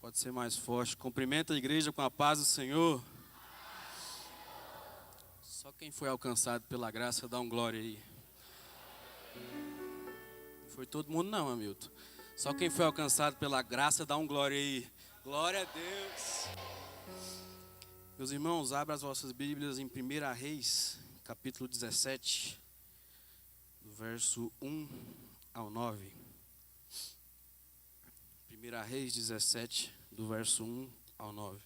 Pode ser mais forte. Cumprimenta a igreja com a paz do Senhor. Só quem foi alcançado pela graça dá um glória aí. Não foi todo mundo não, Hamilton. Só quem foi alcançado pela graça dá um glória aí. Glória a Deus. Meus irmãos, abra as vossas Bíblias em 1 Reis, capítulo 17, do verso 1 ao 9. 1 Reis 17, do verso 1 ao 9.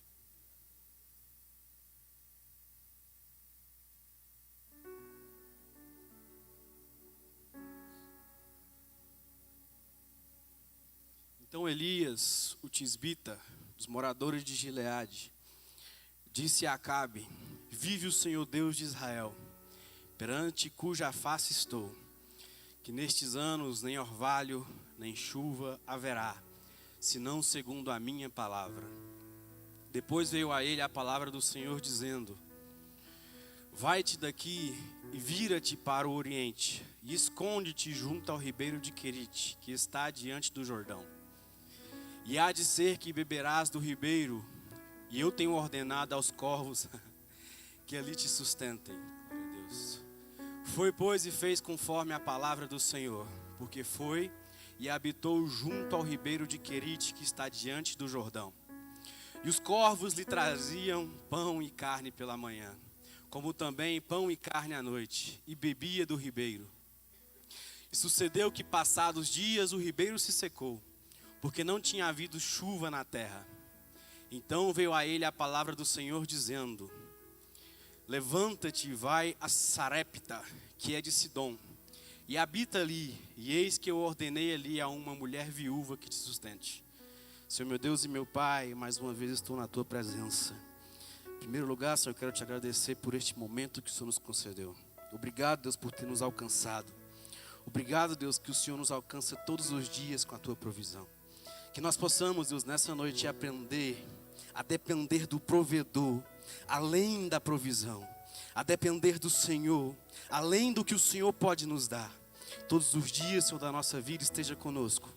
Então Elias, o tisbita, dos moradores de Gileade, disse a Acabe: vive o Senhor Deus de Israel, perante cuja face estou, que nestes anos nem orvalho, nem chuva haverá, senão segundo a minha palavra. Depois veio a ele a palavra do Senhor, dizendo: vai-te daqui e vira-te para o oriente, e esconde-te junto ao ribeiro de Querite, que está diante do Jordão. E há de ser que beberás do ribeiro, e eu tenho ordenado aos corvos que ali te sustentem. Meu Deus. Foi, pois, e fez conforme a palavra do Senhor, porque foi e habitou junto ao ribeiro de Querite, que está diante do Jordão. E os corvos lhe traziam pão e carne pela manhã, como também pão e carne à noite, e bebia do ribeiro. E sucedeu que, passados dias, o ribeiro se secou, porque não tinha havido chuva na terra. Então veio a ele a palavra do Senhor, dizendo: levanta-te e vai a Sarepta, que é de Sidom, e habita ali, e eis que eu ordenei ali a uma mulher viúva que te sustente. Senhor meu Deus e meu Pai, mais uma vez estou na tua presença. Em primeiro lugar, Senhor, eu quero te agradecer por este momento que o Senhor nos concedeu. Obrigado, Deus, por ter nos alcançado. Obrigado, Deus, que o Senhor nos alcança todos os dias com a tua provisão. Que nós possamos, Deus, nessa noite aprender a depender do provedor, além da provisão, a depender do Senhor, além do que o Senhor pode nos dar. Todos os dias, Senhor, da nossa vida, esteja conosco.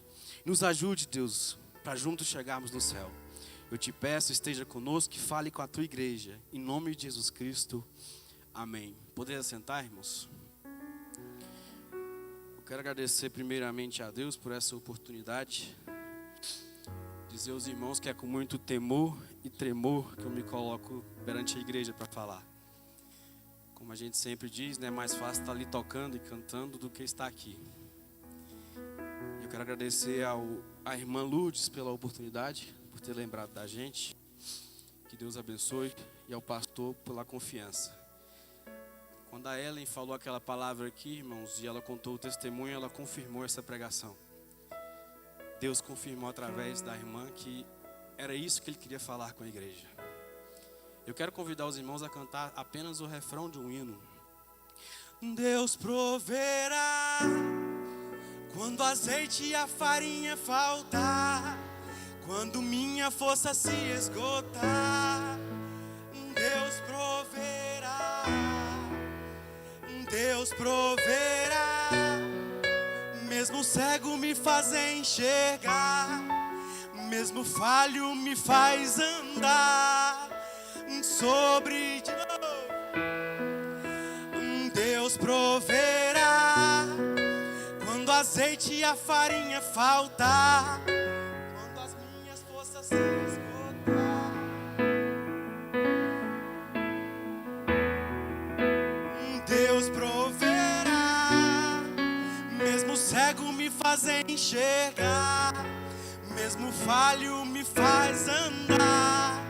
Nos ajude, Deus, para juntos chegarmos no céu. Eu te peço, esteja conosco e fale com a tua igreja. Em nome de Jesus Cristo, amém. Poderia sentar, irmãos? Eu quero agradecer primeiramente a Deus por essa oportunidade. Dizer aos irmãos que é com muito temor e tremor que eu me coloco perante a igreja para falar. Como a gente sempre diz, né, é mais fácil estar ali tocando e cantando do que estar aqui. Eu quero agradecer à irmã Lourdes pela oportunidade, por ter lembrado da gente. Que Deus abençoe. E ao pastor pela confiança. Quando a Ellen falou aquela palavra aqui, irmãos, e ela contou o testemunho, ela confirmou essa pregação. Deus confirmou através da irmã que era isso que ele queria falar com a igreja. Eu quero convidar os irmãos a cantar apenas o refrão de um hino. Deus proverá quando o azeite e a farinha faltar, quando minha força se esgotar. Deus proverá, Deus proverá. Mesmo cego me faz enxergar, mesmo falho me faz andar sobre de novo. Deus proverá quando o azeite e a farinha faltar, quando as minhas forças se esgotar. Deus proverá, mesmo cego me faz enxergar, mesmo falho me faz andar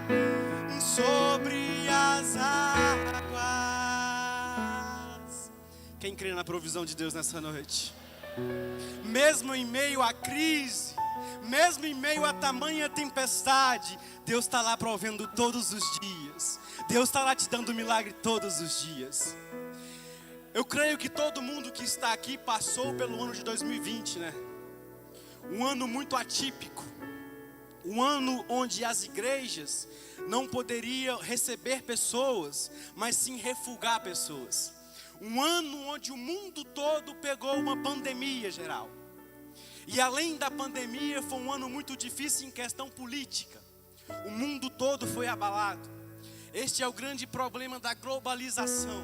sobre as águas. Quem crê na provisão de Deus nessa noite? Mesmo em meio à crise, mesmo em meio a tamanha tempestade, Deus está lá provendo todos os dias. Deus está lá te dando milagre todos os dias. Eu creio que todo mundo que está aqui passou pelo ano de 2020, né? Um ano muito atípico. Um ano onde as igrejas não poderiam receber pessoas, mas sim refugar pessoas. Um ano onde o mundo todo pegou uma pandemia geral. E além da pandemia, foi um ano muito difícil em questão política. O mundo todo foi abalado. Este é o grande problema da globalização.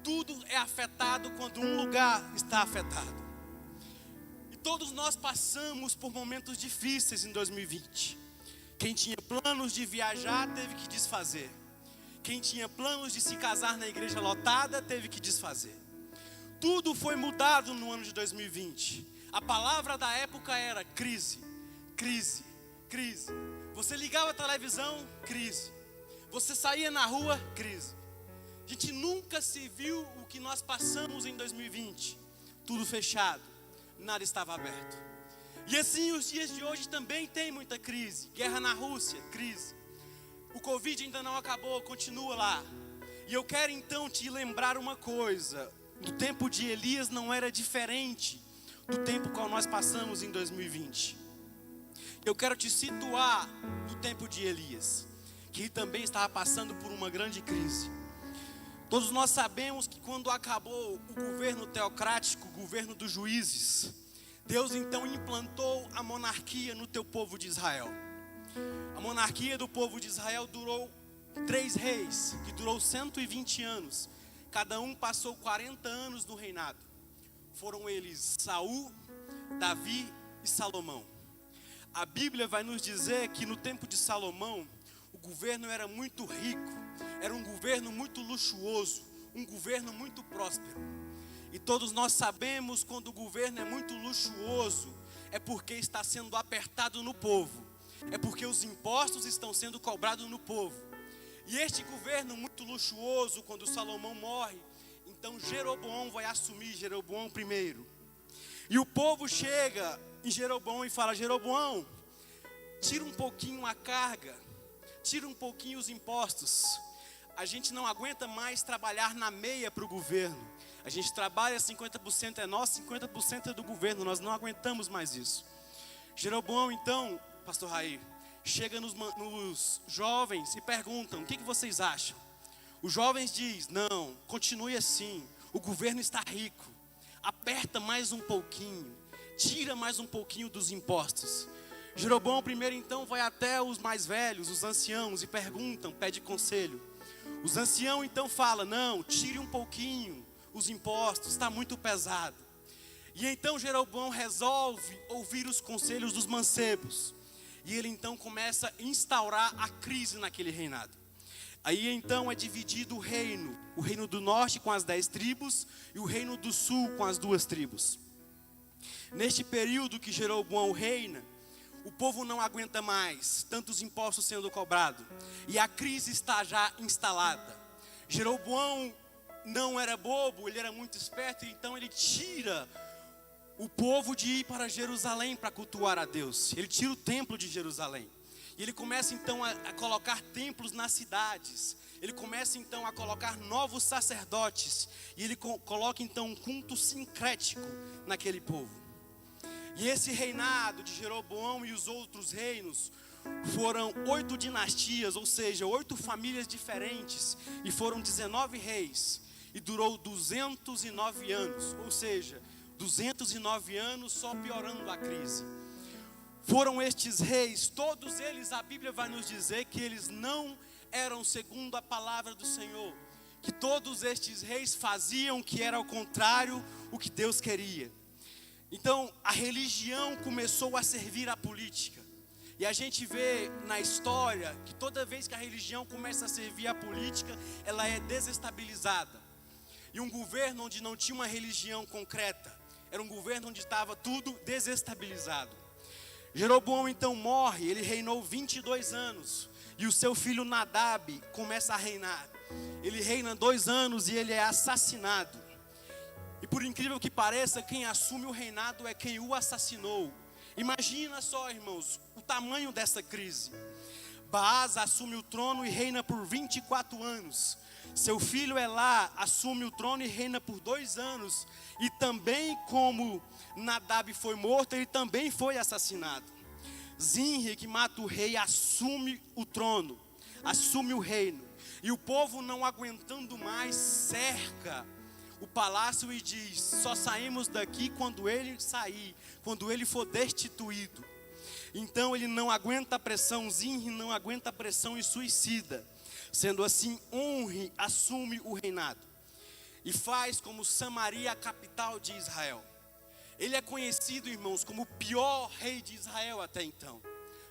Tudo é afetado quando um lugar está afetado. E todos nós passamos por momentos difíceis em 2020. Quem tinha planos de viajar teve que desfazer. Quem tinha planos de se casar na igreja lotada teve que desfazer. Tudo foi mudado no ano de 2020. A palavra da época era crise, crise, crise. Você ligava a televisão, crise. Você saía na rua, crise. A gente nunca se viu o que nós passamos em 2020. Tudo fechado, nada estava aberto. E assim os dias de hoje também tem muita crise. Guerra na Rússia, crise. O Covid ainda não acabou, continua lá. E eu quero então te lembrar uma coisa. No tempo de Elias não era diferente do tempo qual nós passamos em 2020. Eu quero te situar no tempo de Elias, que também estava passando por uma grande crise. Todos nós sabemos que quando acabou o governo teocrático, o governo dos juízes, Deus então implantou a monarquia no teu povo de Israel. A monarquia do povo de Israel durou 3 reis, que durou 120 anos. Cada um passou 40 anos no reinado. Foram eles Saul, Davi e Salomão. A Bíblia vai nos dizer que no tempo de Salomão, o governo era muito rico, era um governo muito luxuoso, um governo muito próspero. E todos nós sabemos, quando o governo é muito luxuoso, é porque está sendo apertado no povo, é porque os impostos estão sendo cobrados no povo. E este governo muito luxuoso, quando Salomão morre, então Jeroboão vai assumir, Jeroboão primeiro. E o povo chega em Jeroboão e fala: Jeroboão, tira um pouquinho a carga, tira um pouquinho os impostos. A gente não aguenta mais trabalhar na meia para o governo. A gente trabalha, 50% é nosso, 50% é do governo. Nós não aguentamos mais isso. Jeroboão então, pastor Raí, chega nos jovens e perguntam: o que vocês acham? Os jovens dizem: não, continue assim, o governo está rico, aperta mais um pouquinho, tira mais um pouquinho dos impostos. Jeroboão primeiro então vai até os mais velhos, os anciãos, e pede conselho. Os anciãos então falam: não, tire um pouquinho os impostos, está muito pesado. E então Jeroboão resolve ouvir os conselhos dos mancebos. E ele então começa a instaurar a crise naquele reinado. Aí então é dividido o reino do norte com as 10 tribos e o reino do sul com as 2 tribos. Neste período que Jeroboão reina, o povo não aguenta mais tantos impostos sendo cobrados e a crise está já instalada. Jeroboão não era bobo, ele era muito esperto, então ele tira o povo de ir para Jerusalém para cultuar a Deus. Ele tira o templo de Jerusalém. E ele começa então a colocar templos nas cidades. Ele começa então a colocar novos sacerdotes. E ele coloca então um culto sincrético naquele povo. E esse reinado de Jeroboão e os outros reinos foram 8 dinastias, ou seja, 8 famílias diferentes. E foram 19 reis. E durou 209 anos, ou seja, 209 anos só piorando a crise. Foram estes reis, todos eles, a Bíblia vai nos dizer que eles não eram segundo a palavra do Senhor. Que todos estes reis faziam o que era ao contrário o que Deus queria. Então a religião começou a servir a política. E a gente vê na história que toda vez que a religião começa a servir a política, ela é desestabilizada. E um governo onde não tinha uma religião concreta, era um governo onde estava tudo desestabilizado. Jeroboão então morre, ele reinou 22 anos. E o seu filho Nadab começa a reinar. Ele reina 2 anos e ele é assassinado. E por incrível que pareça, quem assume o reinado é quem o assassinou. Imagina só, irmãos, o tamanho dessa crise. Baasa assume o trono e reina por 24 anos. Seu filho Elá assume o trono e reina por 2 anos. E também como Nadab foi morto, ele também foi assassinado. Zinri, que mata o rei, assume o trono, assume o reino. E o povo, não aguentando mais, cerca o palácio e diz: só saímos daqui quando ele sair, quando ele for destituído. Então ele não aguenta a pressão, Zimri não aguenta a pressão e suicida. Sendo assim, Omri assume o reinado e faz como Samaria a capital de Israel. Ele é conhecido, irmãos, como o pior rei de Israel até então.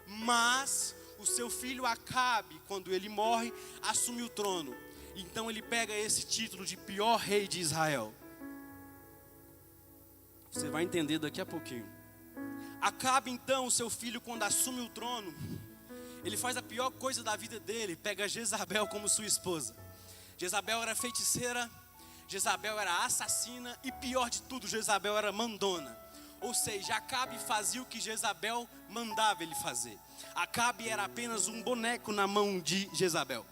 Mas o seu filho Acabe, quando ele morre, assume o trono. Então ele pega esse título de pior rei de Israel. Você vai entender daqui a pouquinho. Acabe então, o seu filho, quando assume o trono, ele faz a pior coisa da vida dele, pega Jezabel como sua esposa. Jezabel era feiticeira, Jezabel era assassina e pior de tudo, Jezabel era mandona. Ou seja, Acabe fazia o que Jezabel mandava ele fazer. Acabe era apenas um boneco na mão de Jezabel.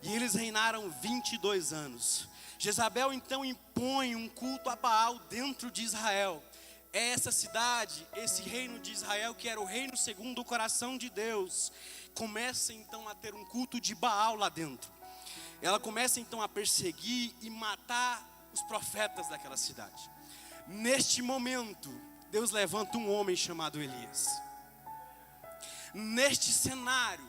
E eles reinaram 22 anos. Jezabel então impõe um culto a Baal dentro de Israel. Essa cidade, esse reino de Israel, que era o reino segundo o coração de Deus, começa então a ter um culto de Baal lá dentro. Ela começa então a perseguir e matar os profetas daquela cidade. Neste momento, Deus levanta um homem chamado Elias. Neste cenário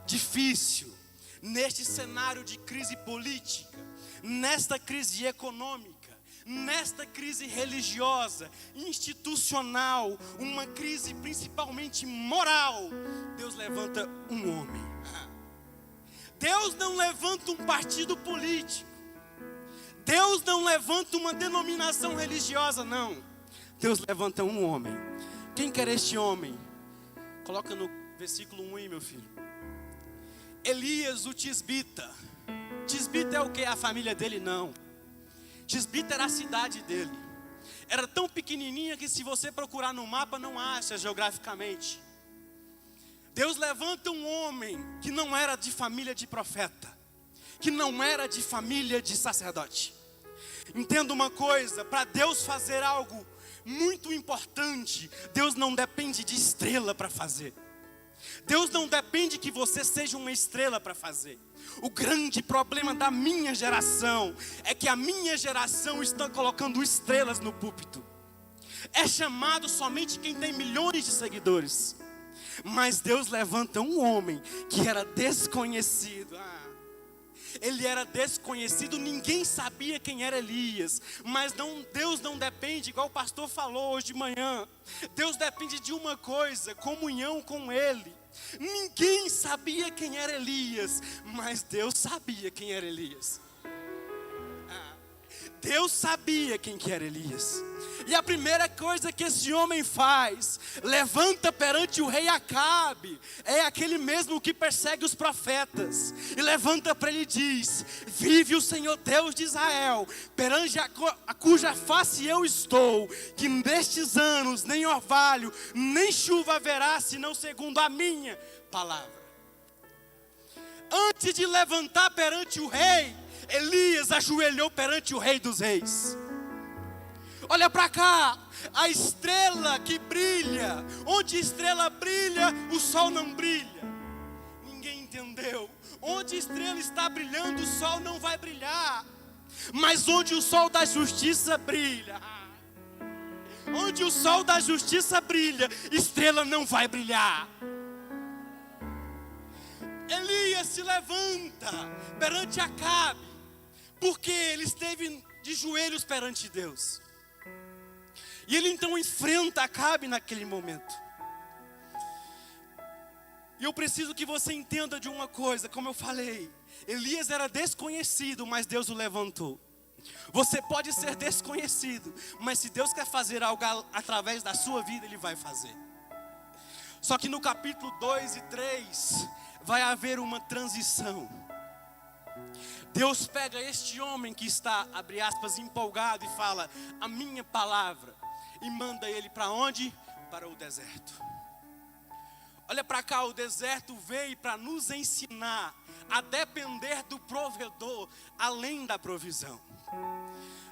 difícil, neste cenário de crise política, nesta crise econômica, nesta crise religiosa, institucional, uma crise principalmente moral, Deus levanta um homem. Deus não levanta um partido político. Deus não levanta uma denominação religiosa, não. Deus levanta um homem. Quem quer este homem? Coloca no versículo 1 aí, meu filho. Elias, o tisbita. Tisbita é o que? A família dele? Não. Tisbita era a cidade dele. Era tão pequenininha que se você procurar no mapa não acha geograficamente. Deus levanta um homem que não era de família de profeta, que não era de família de sacerdote. Entenda uma coisa, para Deus fazer algo muito importante, Deus não depende de estrela para fazer. Deus não depende que você seja uma estrela para fazer. O grande problema da minha geração é que a minha geração está colocando estrelas no púlpito. É chamado somente quem tem milhões de seguidores. Mas Deus levanta um homem que era desconhecido. Ele era desconhecido, ninguém sabia quem era Elias. Mas Deus não depende, igual o pastor falou hoje de manhã. Deus depende de uma coisa: comunhão com Ele. Ninguém sabia quem era Elias, mas Deus sabia quem era Elias. Deus sabia quem que era Elias. E a primeira coisa que esse homem faz, levanta perante o rei Acabe, é aquele mesmo que persegue os profetas, e levanta para ele e diz: vive o Senhor Deus de Israel, perante a cuja face eu estou, que nestes anos nem orvalho, nem chuva haverá, senão segundo a minha palavra. Antes de levantar perante o rei, Elias ajoelhou perante o Rei dos Reis. Olha para cá, a estrela que brilha, onde a estrela brilha, o sol não brilha. Ninguém entendeu. Onde a estrela está brilhando, o sol não vai brilhar. Mas onde o sol da justiça brilha, onde o sol da justiça brilha, estrela não vai brilhar. Elias se levanta perante Acabe, porque ele esteve de joelhos perante Deus. E ele então enfrenta Acabe naquele momento. E eu preciso que você entenda de uma coisa, como eu falei, Elias era desconhecido, mas Deus o levantou. Você pode ser desconhecido, mas se Deus quer fazer algo através da sua vida, Ele vai fazer. Só que no capítulo 2 e 3, vai haver uma transição. Deus pega este homem que está, abre aspas, empolgado e fala: a minha palavra, e manda ele para onde? Para o deserto. Olha para cá, o deserto veio para nos ensinar a depender do provedor, além da provisão.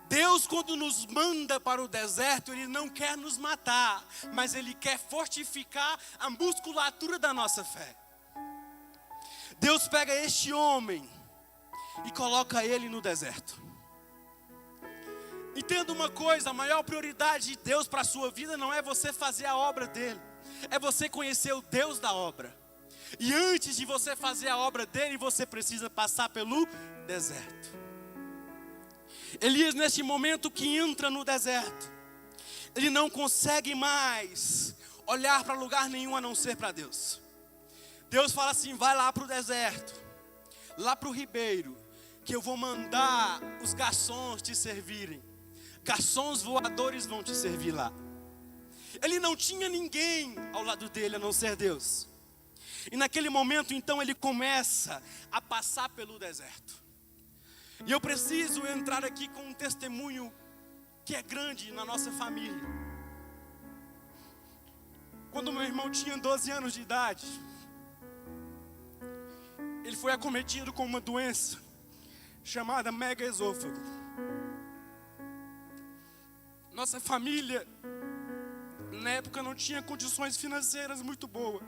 Deus, quando nos manda para o deserto, Ele não quer nos matar, mas Ele quer fortificar a musculatura da nossa fé. Deus pega este homem e coloca ele no deserto. Entenda uma coisa, a maior prioridade de Deus para a sua vida não é você fazer a obra dele, é você conhecer o Deus da obra. E antes de você fazer a obra dele, você precisa passar pelo deserto. Elias, neste momento que entra no deserto, ele não consegue mais olhar para lugar nenhum a não ser para Deus. Deus fala assim: vai lá para o deserto, lá para o ribeiro, que eu vou mandar os garçons te servirem. Garçons voadores vão te servir lá. Ele não tinha ninguém ao lado dele a não ser Deus. E naquele momento então ele começa a passar pelo deserto. E eu preciso entrar aqui com um testemunho que é grande na nossa família. Quando meu irmão tinha 12 anos de idade, ele foi acometido com uma doença chamada megaesôfago. Nossa família, na época, não tinha condições financeiras muito boas.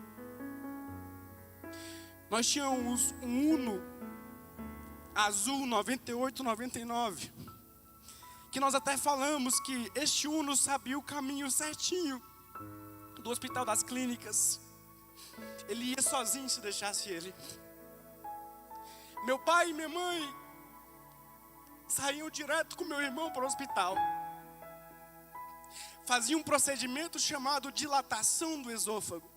Nós tínhamos um Uno azul 98, 99, que nós até falamos que este Uno sabia o caminho certinho do Hospital das Clínicas. Ele ia sozinho se deixasse ele. Meu pai e minha mãe saíam direto com meu irmão para o hospital. Faziam um procedimento chamado dilatação do esôfago.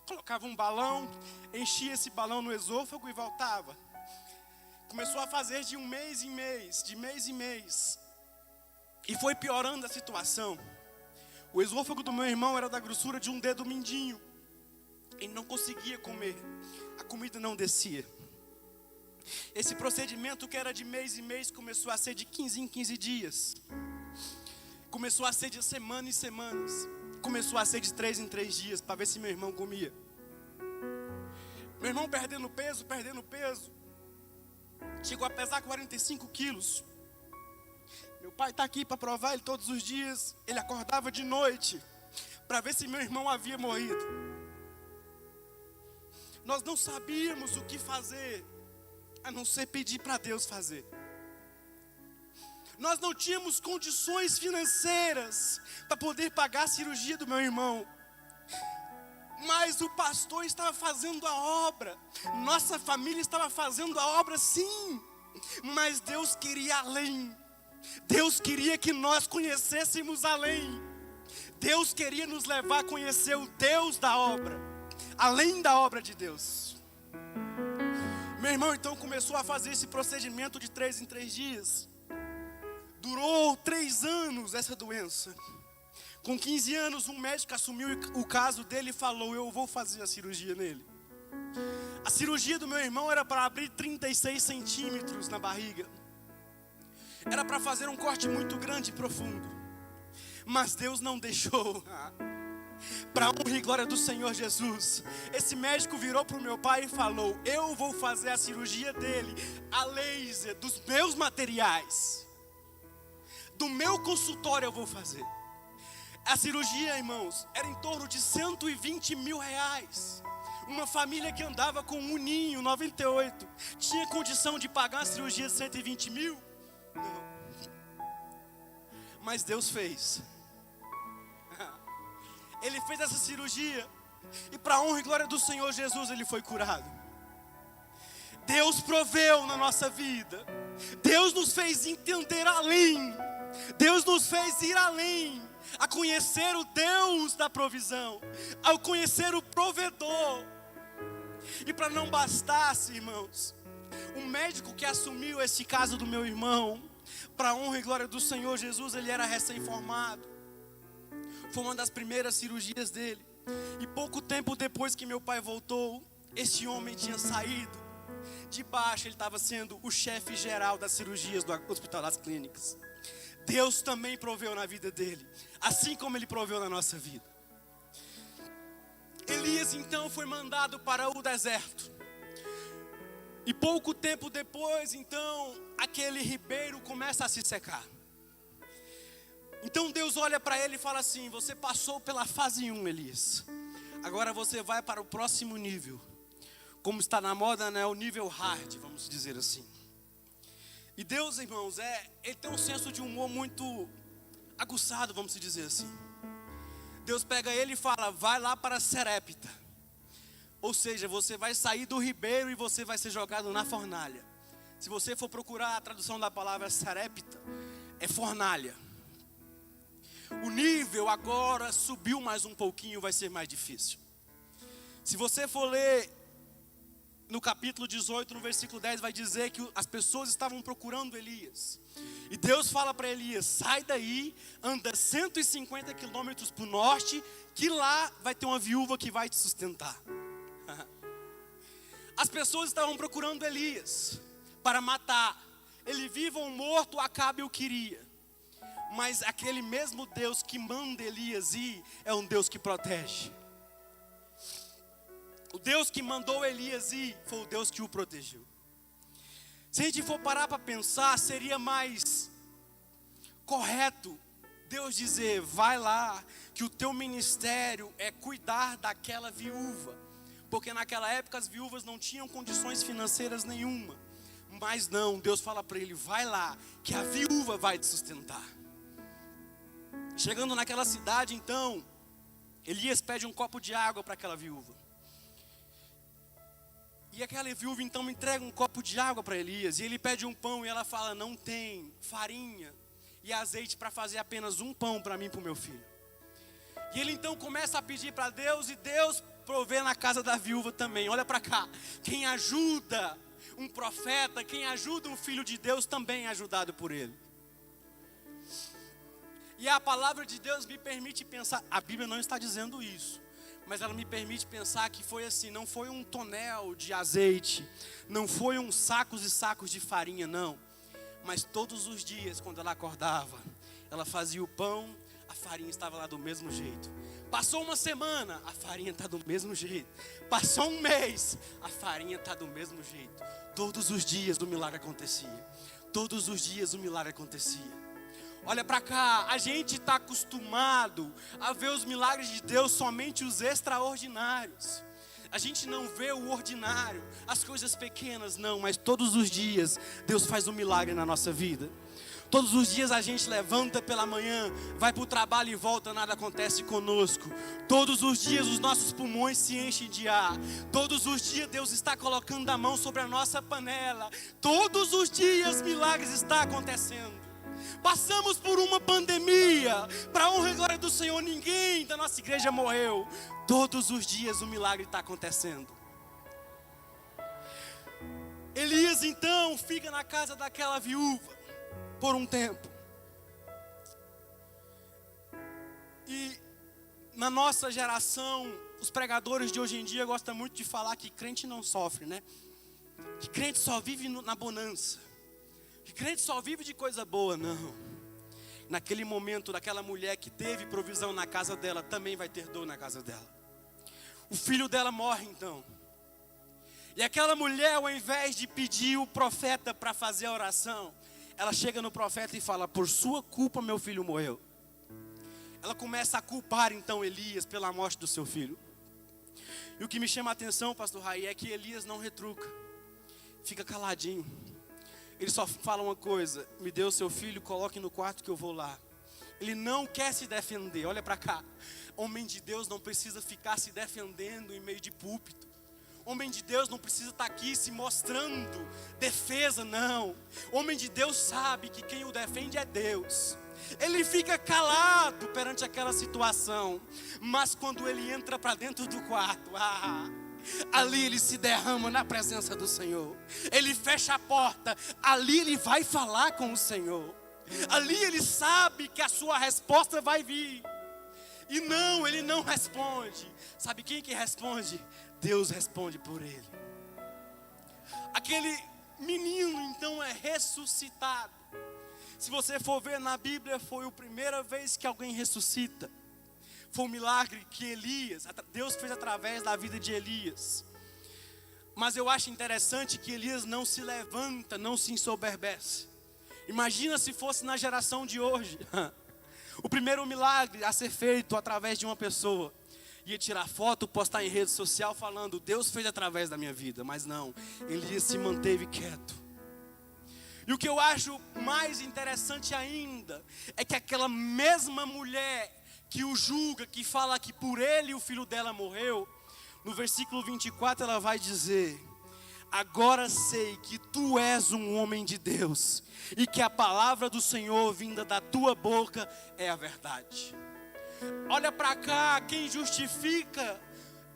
Colocava um balão, enchia esse balão no esôfago e voltava. Começou a fazer de um mês em mês, de mês em mês. E foi piorando a situação. O esôfago do meu irmão era da grossura de um dedo mindinho. Ele não conseguia comer. A comida não descia. Esse procedimento, que era de mês em mês, começou a ser de 15 em 15 dias. Começou a ser de semana em semanas. Começou a ser de 3 em 3 dias, para ver se meu irmão comia. Meu irmão perdendo peso. Chegou a pesar 45 quilos. Meu pai está aqui para provar, ele todos os dias, ele acordava de noite, para ver se meu irmão havia morrido. Nós não sabíamos o que fazer, a não ser pedir para Deus fazer. Nós não tínhamos condições financeiras para poder pagar a cirurgia do meu irmão. Mas o pastor estava fazendo a obra. Nossa família estava fazendo a obra, sim. Mas Deus queria além. Deus queria que nós conhecêssemos além. Deus queria nos levar a conhecer o Deus da obra, além da obra de Deus. Meu irmão então começou a fazer esse procedimento de 3 em 3 dias. Durou 3 anos essa doença. Com 15 anos, um médico assumiu o caso dele e falou: eu vou fazer a cirurgia nele. A cirurgia do meu irmão era para abrir 36 centímetros na barriga. Era para fazer um corte muito grande e profundo. Mas Deus não deixou. Para a honra e glória do Senhor Jesus, esse médico virou para o meu pai e falou: eu vou fazer a cirurgia dele a laser, dos meus materiais. Do meu consultório eu vou fazer. A cirurgia, irmãos, era em torno de 120 mil reais. Uma família que andava com um Uninho 98 tinha condição de pagar a cirurgia de 120 mil? Não. Mas Deus fez. Ele fez essa cirurgia e para a honra e glória do Senhor Jesus ele foi curado. Deus proveu na nossa vida. Deus nos fez entender além. Deus nos fez ir além, a conhecer o Deus da provisão, ao conhecer o provedor. E para não bastasse, irmãos, o médico que assumiu esse caso do meu irmão, para a honra e glória do Senhor Jesus, ele era recém-formado. Foi uma das primeiras cirurgias dele. E pouco tempo depois que meu pai voltou, esse homem tinha saído. De baixo ele estava sendo o chefe geral das cirurgias do Hospital das Clínicas. Deus também proveu na vida dele, assim como ele proveu na nossa vida. Elias então foi mandado para o deserto. E pouco tempo depois, então, aquele ribeiro começa a se secar. Então Deus olha para ele e fala assim: você passou pela fase 1, Elias. Agora você vai para o próximo nível. Como está na moda, né? O nível hard, vamos dizer assim. E Deus, irmãos, Ele tem um senso de humor muito aguçado, vamos dizer assim. Deus pega ele e fala, vai lá para Serepta. Ou seja, você vai sair do ribeiro e você vai ser jogado na fornalha. Se você for procurar a tradução da palavra Serepta, é fornalha. O nível agora subiu mais um pouquinho, vai ser mais difícil. Se você for ler no capítulo 18, no versículo 10, vai dizer que as pessoas estavam procurando Elias. E Deus fala para Elias, sai daí, anda 150 quilômetros para o norte, que lá vai ter uma viúva que vai te sustentar. As pessoas estavam procurando Elias para matar. Ele vivo ou morto, Acabe o queria. Mas aquele mesmo Deus que manda Elias ir, é um Deus que protege. O Deus que mandou Elias ir, foi o Deus que o protegeu. Se a gente for parar para pensar, seria mais correto Deus dizer, vai lá, que o teu ministério é cuidar daquela viúva. Porque naquela época as viúvas não tinham condições financeiras nenhuma. Mas não, Deus fala para ele, vai lá, que a viúva vai te sustentar. Chegando naquela cidade, então, Elias pede um copo de água para aquela viúva. E aquela viúva então entrega um copo de água para Elias. E ele pede um pão e ela fala, não tem farinha e azeite para fazer apenas um pão para mim e para o meu filho. E ele então começa a pedir para Deus e Deus provê na casa da viúva também. Olha para cá, quem ajuda um profeta, quem ajuda um filho de Deus também é ajudado por ele. E a palavra de Deus me permite pensar, a Bíblia não está dizendo isso, mas ela me permite pensar que foi assim, não foi um tonel de azeite, não foi uns sacos e sacos de farinha, não. Mas todos os dias, quando ela acordava, ela fazia o pão, a farinha estava lá do mesmo jeito. Passou uma semana, a farinha está do mesmo jeito. Passou um mês, a farinha está do mesmo jeito. Todos os dias o milagre acontecia. Todos os dias o milagre acontecia. Olha para cá, a gente está acostumado a ver os milagres de Deus somente os extraordinários. A gente não vê o ordinário, as coisas pequenas, não. Mas todos os dias Deus faz um milagre na nossa vida. Todos os dias a gente levanta pela manhã, vai para o trabalho e volta, nada acontece conosco. Todos os dias os nossos pulmões se enchem de ar. Todos os dias Deus está colocando a mão sobre a nossa panela. Todos os dias milagres estão acontecendo. Passamos por uma pandemia, para a honra e glória do Senhor, ninguém da nossa igreja morreu. Todos os dias o milagre está acontecendo. Elias então fica na casa daquela viúva por um tempo. E na nossa geração, os pregadores de hoje em dia gostam muito de falar que crente não sofre, né? Que crente só vive na bonança. Que crente só vive de coisa boa, não. Naquele momento, daquela mulher que teve provisão na casa dela, também vai ter dor na casa dela. O filho dela morre então. E aquela mulher, ao invés de pedir o profeta para fazer a oração, ela chega no profeta e fala, por sua culpa meu filho morreu. Ela começa a culpar então Elias pela morte do seu filho. E o que me chama a atenção, pastor Raí, é que Elias não retruca. Fica caladinho. Ele só fala uma coisa, me dê o seu filho, coloque no quarto que eu vou lá. Ele não quer se defender, olha para cá. Homem de Deus não precisa ficar se defendendo em meio de púlpito. Homem de Deus não precisa estar aqui se mostrando defesa, não. Homem de Deus sabe que quem o defende é Deus. Ele fica calado perante aquela situação. Mas quando ele entra para dentro do quarto, ali ele se derrama na presença do Senhor. Ele fecha a porta, ali ele vai falar com o Senhor. Ali ele sabe que a sua resposta vai vir. E não, ele não responde. Sabe quem que responde? Deus responde por ele. Aquele menino então é ressuscitado. Se você for ver na Bíblia, foi a primeira vez que alguém ressuscita. Foi um milagre que Deus fez através da vida de Elias. Mas eu acho interessante que Elias não se levanta, não se ensoberbece. Imagina se fosse na geração de hoje. O primeiro milagre a ser feito através de uma pessoa. Ia tirar foto, postar em rede social falando, Deus fez através da minha vida. Mas não, Elias se manteve quieto. E o que eu acho mais interessante ainda é que aquela mesma mulher que o julga, que fala que por ele o filho dela morreu, no versículo 24 ela vai dizer: agora sei que tu és um homem de Deus e que a palavra do Senhor vinda da tua boca é a verdade. Olha para cá, quem justifica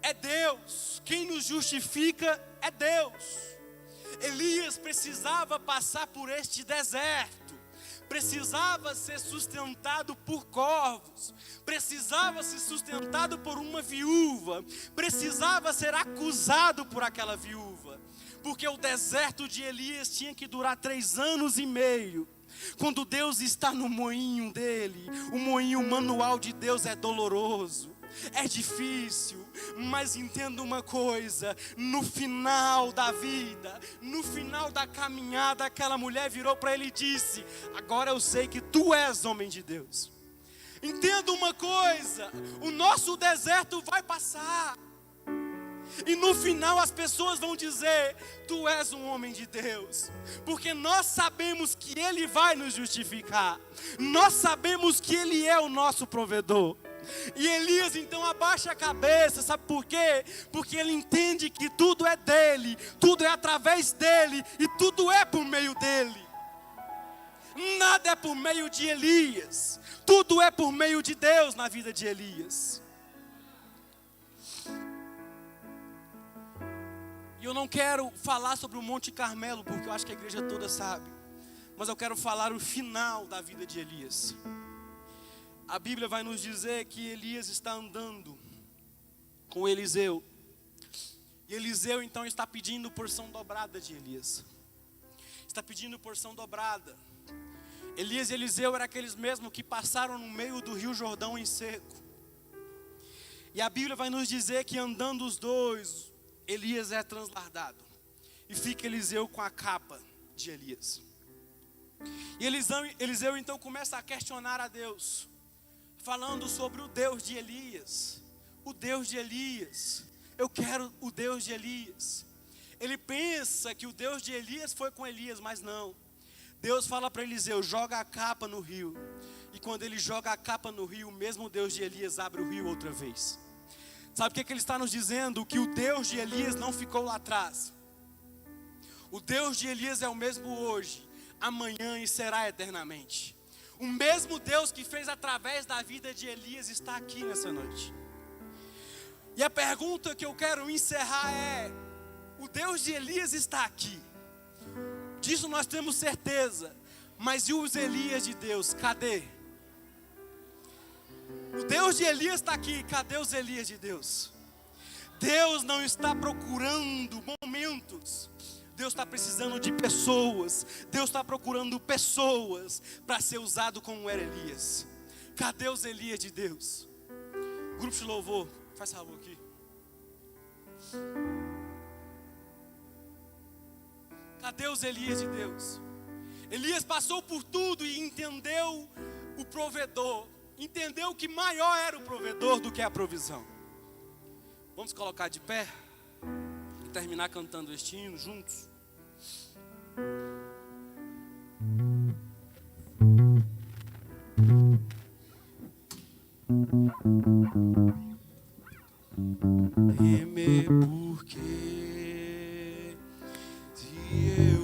é Deus, quem nos justifica é Deus. Elias precisava passar por este deserto, precisava ser sustentado por corvos, precisava ser sustentado por uma viúva, precisava ser acusado por aquela viúva, porque o deserto de Elias tinha que durar 3 anos e meio. Quando Deus está no moinho dele, o moinho manual de Deus é doloroso, é difícil, mas entenda uma coisa: no final da vida, no final da caminhada, aquela mulher virou para ele e disse: agora eu sei que tu és homem de Deus. Entenda uma coisa: o nosso deserto vai passar, e no final as pessoas vão dizer: tu és um homem de Deus, porque nós sabemos que Ele vai nos justificar, nós sabemos que Ele é o nosso provedor. E Elias então abaixa a cabeça, sabe por quê? Porque ele entende que tudo é dele, tudo é através dele e tudo é por meio dele. Nada é por meio de Elias, tudo é por meio de Deus na vida de Elias. E eu não quero falar sobre o Monte Carmelo, porque eu acho que a igreja toda sabe, mas eu quero falar o final da vida de Elias. A Bíblia vai nos dizer que Elias está andando com Eliseu. E Eliseu então está pedindo porção dobrada de Elias. Está pedindo porção dobrada. Elias e Eliseu eram aqueles mesmos que passaram no meio do rio Jordão em seco. E a Bíblia vai nos dizer que andando os dois, Elias é transladado. E fica Eliseu com a capa de Elias. E Eliseu então começa a questionar a Deus, falando sobre o Deus de Elias. O Deus de Elias. Eu quero o Deus de Elias. Ele pensa que o Deus de Elias foi com Elias, mas não. Deus fala para Eliseu: joga a capa no rio. E quando ele joga a capa no rio, o mesmo Deus de Elias abre o rio outra vez. Sabe o que ele está nos dizendo? Que o Deus de Elias não ficou lá atrás. O Deus de Elias é o mesmo hoje, amanhã e será eternamente. O mesmo Deus que fez através da vida de Elias está aqui nessa noite. E a pergunta que eu quero encerrar é: o Deus de Elias está aqui, disso nós temos certeza, mas e os Elias de Deus, cadê? O Deus de Elias está aqui, cadê os Elias de Deus? Deus não está procurando momentos, Deus está precisando de pessoas. Deus está procurando pessoas para ser usado como era Elias. Cadê os Elias de Deus? Grupo de louvor, faz favor aqui. Cadê os Elias de Deus? Elias passou por tudo e entendeu o provedor. Entendeu que maior era o provedor do que a provisão. Vamos colocar de pé e terminar cantando este hino juntos. Teme porque se eu